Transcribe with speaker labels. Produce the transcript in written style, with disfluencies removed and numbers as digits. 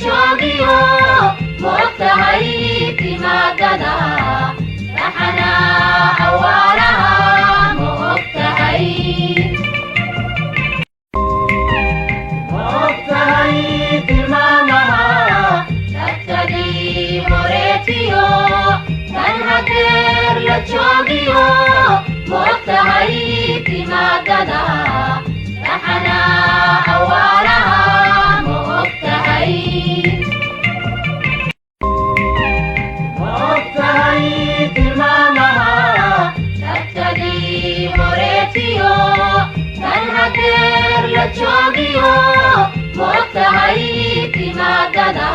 Speaker 1: joogiyo moogtahay timaadada taxana xawaaraha moogtahay tilmaamaha dadkadii horeetiyo kan hadeer la joogiyo moogtahay timaadada taxana xawaaraha moogtahay tilmaamaha dadkadii horeetiyo kan hadeer la joogiyo moogtahay timaadada